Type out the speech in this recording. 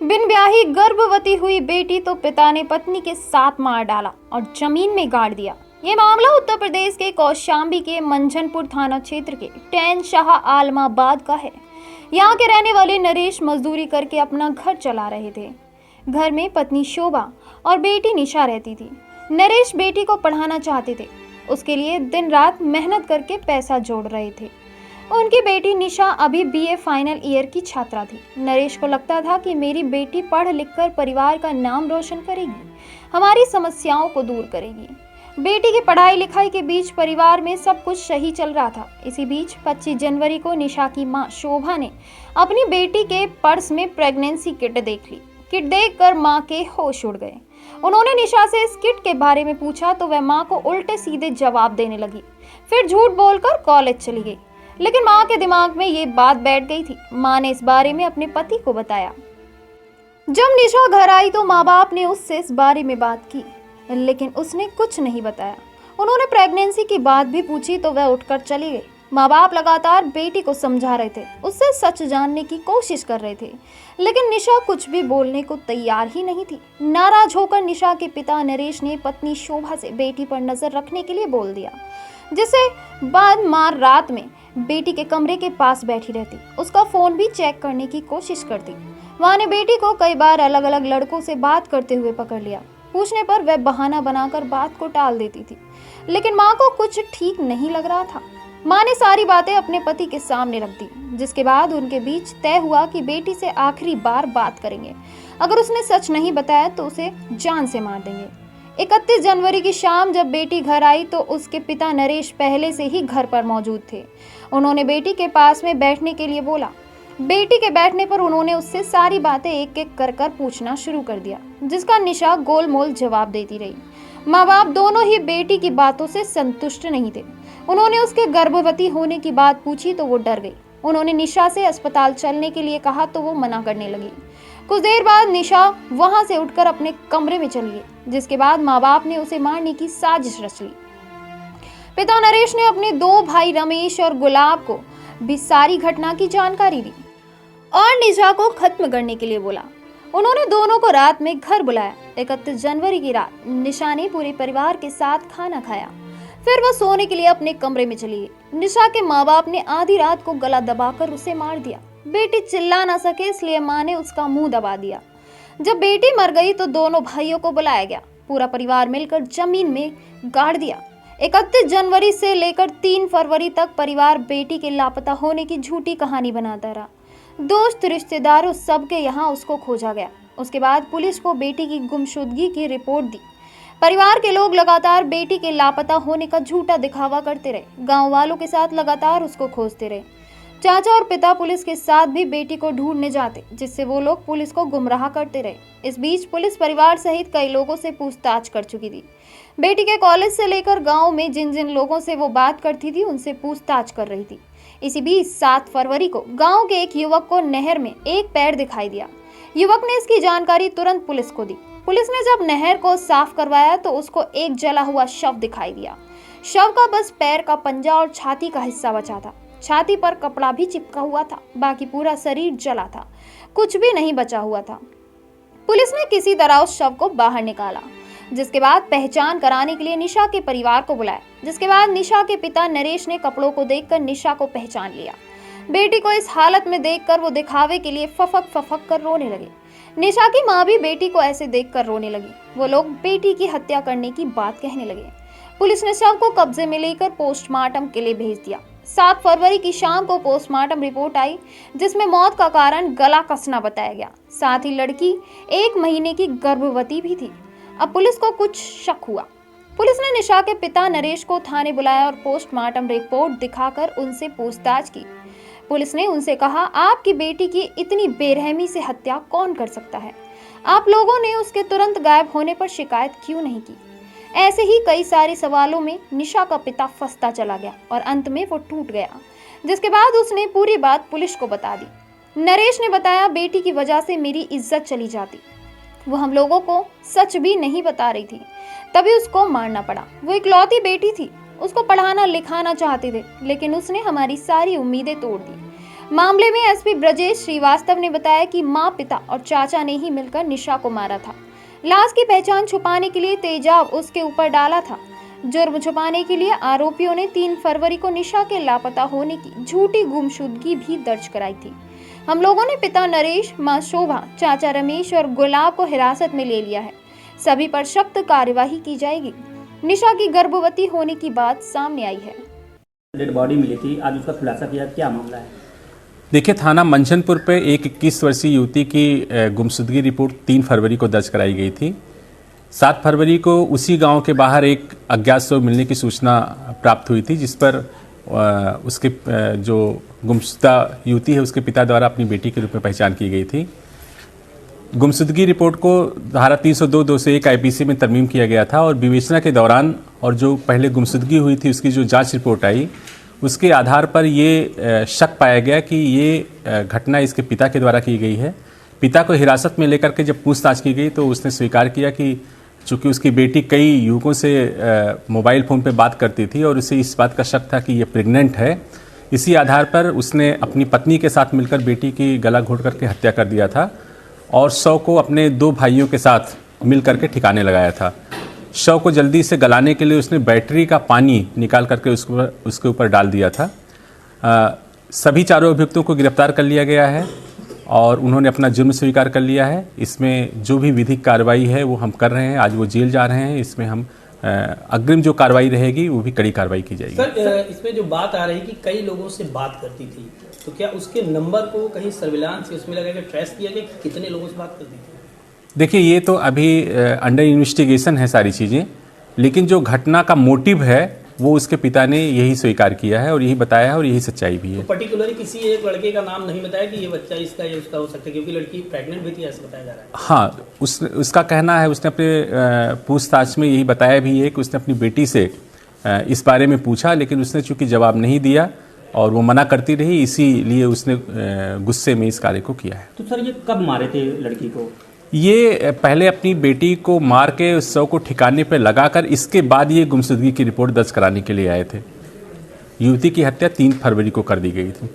बिन ब्याही गर्भवती हुई बेटी तो पिता ने पत्नी के साथ मार डाला और जमीन में गाड़ दिया। ये मामला उत्तर प्रदेश के कौशाम्बी के मंझनपुर थाना क्षेत्र के टैन शाह आलमाबाद का है। यहाँ के रहने वाले नरेश मजदूरी करके अपना घर चला रहे थे। घर में पत्नी शोभा और बेटी निशा रहती थी। नरेश बेटी को पढ़ाना चाहते थे, उसके लिए दिन रात मेहनत करके पैसा जोड़ रहे थे। उनकी बेटी निशा अभी बीए फाइनल ईयर की छात्रा थी। नरेश को लगता था कि मेरी बेटी पढ़ लिख कर परिवार का नाम रोशन करेगी, हमारी समस्याओं को दूर करेगी। बेटी की पढ़ाई लिखाई के बीच परिवार में सब कुछ सही चल रहा था। इसी बीच 25 जनवरी को निशा की मां शोभा ने अपनी बेटी के पर्स में प्रेगनेंसी किट देख ली। किट देखकर मां के होश उड़ गए। उन्होंने निशा से इस किट के बारे में पूछा तो वह मां को उल्टे सीधे जवाब देने लगी। फिर झूठ बोलकर कॉलेज चली गई, लेकिन मां के दिमाग में ये बात बैठ गई थी। मां ने इस बारे में अपने पति को बताया। जब निशा घर आई तो माँ बाप ने उससे इस बारे में बात की, लेकिन उसने कुछ नहीं बताया। उन्होंने प्रेगनेंसी की बात भी पूछी तो वह उठकर चली गई। माँ बाप लगातार बेटी को समझा रहे थे, उससे सच जानने की कोशिश कर रहे थे, लेकिन निशा कुछ भी बोलने को तैयार ही नहीं थी। नाराज होकर निशा के पिता नरेश ने पत्नी शोभा से बेटी पर नजर रखने के लिए बोल दिया, जिससे बाद मां रात में बेटी के कमरे के पास बैठी रहती, उसका फोन भी चेक करने की कोशिश करती। मां ने बेटी को कई बार अलग अलग लड़कों से बात करते हुए पकड़ लिया। पूछने पर वह बहाना बनाकर बात को टाल देती थी, लेकिन मां को कुछ ठीक नहीं लग रहा था। मां ने सारी बातें अपने पति के सामने रख दी, जिसके बाद उनके बीच तय हुआ कि बेटी से आखिरी बार बात करेंगे। अगर उसने सच नहीं बताया तो उसे जान से मार देंगे। 31 जनवरी की शाम जब बेटी घर आई तो उसके पिता नरेश पहले से ही घर पर मौजूद थे। उन्होंने बेटी के पास में बैठने के लिए बोला। बेटी के बैठने पर उन्होंने उससे सारी बातें एक एक कर पूछना शुरू कर दिया, जिसका निशा गोलमोल जवाब देती रही। माँ बाप दोनों ही बेटी की बातों से संतुष्ट नहीं थे। उन्होंने उसके गर्भवती होने की बात पूछी तो वो डर गई। उन्होंने निशा से अस्पताल चलने के लिए कहा तो वो मना करने लगी। कुछ देर बाद निशा वहां से उठकर अपने कमरे में चली गई, जिसके बाद माँ बाप ने उसे मारने की साजिश रच ली। पिता नरेश ने अपने 2 भाई रमेश और गुलाब को भी सारी घटना की जानकारी दी और निशा को खत्म करने के लिए बोला। उन्होंने दोनों को रात में घर बुलाया। 31 जनवरी की रात निशा ने पूरे परिवार के साथ खाना खाया, फिर वह सोने के लिए अपने कमरे में चली गई। निशा के माँ बाप ने आधी रात को गला दबाकर उसे मार दिया। बेटी चिल्ला ना सके इसलिए माँ ने उसका मुंह दबा दिया। जब बेटी मर गई तो दोनों भाइयों को बुलाया गया। पूरा परिवार मिलकर जमीन में गाड़ दिया। 31 जनवरी से लेकर 3 फरवरी तक परिवार बेटी के लापता होने की झूठी कहानी बनाता रहा। दोस्त रिश्तेदारों सबके यहाँ उसको खोजा गया। उसके बाद पुलिस को बेटी की गुमशुदगी की रिपोर्ट दी। परिवार के लोग लगातार बेटी के लापता होने का झूठा दिखावा करते रहे। गांव वालों के साथ लगातार उसको खोजते रहे। चाचा और पिता पुलिस के साथ भी बेटी को ढूंढने जाते, जिससे वो लोग पुलिस को गुमराह करते रहे। इस बीच पुलिस परिवार सहित कई लोगों से पूछताछ कर चुकी थी। बेटी के कॉलेज से लेकर गांव में जिन जिन लोगों से वो बात करती थी उनसे पूछताछ कर रही थी। इसी बीच 7 फरवरी को गांव के एक युवक को नहर में एक पैर दिखाई दिया। युवक ने इसकी जानकारी तुरंत पुलिस को दी। पुलिस ने जब नहर को साफ करवाया तो उसको एक जला हुआ शव दिखाई दिया। शव का बस पैर का पंजा और छाती का हिस्सा बचा था। छाती पर कपड़ा भी चिपका हुआ था, बाकी पूरा शरीर जला था, कुछ भी नहीं बचा हुआ था। पुलिस ने किसी तरह उस शव को बाहर निकाला, जिसके बाद पहचान कराने के लिए निशा के परिवार को बुलाया। जिसके बाद निशा के पिता नरेश ने कपड़ों को देखकर निशा को पहचान लिया। बेटी को इस हालत में देखकर वो दिखावे के लिए फफक कर रोने लगे। निशा की माँ भी बेटी को ऐसे देखकर रोने लगी। वो लोग बेटी की हत्या करने की बात कहने लगे। पुलिस ने शव को कब्जे में लेकर पोस्टमार्टम के लिए भेज दिया। 7 फरवरी की शाम को पोस्टमार्टम रिपोर्ट आई, जिसमें मौत का कारण गला कसना बताया गया। साथ ही लड़की 1 महीने की गर्भवती भी थी। अब पुलिस को कुछ शक हुआ। पुलिस ने निशा के पिता नरेश को थाने बुलाया और पोस्टमार्टम रिपोर्ट दिखाकर उनसे पूछताछ की। पुलिस ने उनसे कहा, आपकी बेटी की इतनी बेरहमी से हत्या कौन कर सकता है? आप लोगों ने उसके तुरंत गायब होने पर शिकायत क्यों नहीं की? ऐसे ही कई सारे सवालों में निशा का पिता फंसता चला गया और अंत में वो टूट गया, जिसके बाद उसने पूरी बात पुलिस को बता दी। नरेश ने बताया, बेटी की वजह से मेरी इज्जत चली जाती। वो हम लोगों को सच भी नहीं बता रही थी, तभी उसको मारना पड़ा। वो इकलौती बेटी थी, उसको पढ़ाना लिखाना चाहते थे, लेकिन उसने हमारी सारी उम्मीदें तोड़ दी। मामले में एसपी ब्रजेश श्रीवास्तव ने बताया कि मां, पिता और चाचा ने ही मिलकर निशा को मारा था। लाश की पहचान छुपाने के लिए तेजाब उसके ऊपर डाला था। जुर्म छुपाने के लिए आरोपियों ने 3 फरवरी को निशा के लापता होने की झूठी गुमशुदगी भी दर्ज कराई थी। हम लोगों ने पिता नरेश, मां शोभा, चाचा रमेश और गुलाब को हिरासत में ले लिया है। सभी पर सख्त कार्यवाही की जाएगी। निशा की गर्भवती होने की बात सामने आई है। डेड बॉडी मिली थी, आज उसका खुलासा किया, क्या मामला है? देखिए, थाना मंझनपुर पे एक 21 वर्षीय युवती की गुमशुदगी रिपोर्ट 3 फरवरी को दर्ज कराई गई थी। 7 फरवरी को उसी गांव के बाहर एक अज्ञात शव मिलने की सूचना प्राप्त हुई थी, जिस पर उसके जो गुमशुदा युवती है उसके पिता द्वारा अपनी बेटी के रूप में पहचान की गई थी। गुमशुदगी रिपोर्ट को धारा 302(201) आईपीसी में तरमीम किया गया था और विवेचना के दौरान और जो पहले गुमशुदगी हुई थी उसकी जो जांच रिपोर्ट आई, उसके आधार पर ये शक पाया गया कि ये घटना इसके पिता के द्वारा की गई है। पिता को हिरासत में लेकर के जब पूछताछ की गई तो उसने स्वीकार किया कि चूँकि उसकी बेटी कई युवकों से मोबाइल फ़ोन पे बात करती थी और उसे इस बात का शक था कि ये प्रेग्नेंट है। इसी आधार पर उसने अपनी पत्नी के साथ मिलकर बेटी की गला घोंट करके हत्या कर दिया था और शव को अपने 2 भाइयों के साथ मिल करके ठिकाने लगाया था। शव को जल्दी से गलाने के लिए उसने बैटरी का पानी निकाल करके उसके ऊपर डाल दिया था। सभी चारों अभियुक्तों को गिरफ्तार कर लिया गया है और उन्होंने अपना जुर्म स्वीकार कर लिया है। इसमें जो भी विधिक कार्रवाई है वो हम कर रहे हैं। आज वो जेल जा रहे हैं। इसमें हम अग्रिम जो कार्रवाई रहेगी वो भी कड़ी कार्रवाई की जाएगी। सर, इसमें जो बात आ रही है कि कई लोगों से बात करती थी, तो क्या उसके नंबर को कहीं सर्विलांस उसमें लगा के ट्रेस किया कि कितने लोगों से बात करती थी? देखिए, ये तो अभी अंडर इन्वेस्टिगेशन है सारी चीज़ें, लेकिन जो घटना का मोटिव है वो उसके पिता ने यही स्वीकार किया है और यही बताया है और यही सच्चाई भी है। तो पर्टिकुलरली किसी एक लड़के का नाम नहीं बताया कि ये बच्चा इसका या उसका हो सकता है, क्योंकि लड़की प्रेग्नेंट भी थी ऐसा बताया जा रहा है। हाँ, उसका कहना है, उसने अपने पूछताछ में यही बताया भी है कि उसने अपनी बेटी से इस बारे में पूछा, लेकिन उसने चूंकि जवाब नहीं दिया और वो मना करती रही, इसीलिए उसने गुस्से में इस कार्य को किया है। तो सर, ये कब मारे थे लड़की को? ये पहले अपनी बेटी को मार के उस शव को ठिकाने पर लगाकर इसके बाद ये गुमशुदगी की रिपोर्ट दर्ज कराने के लिए आए थे। युवती की हत्या 3 फरवरी को कर दी गई थी।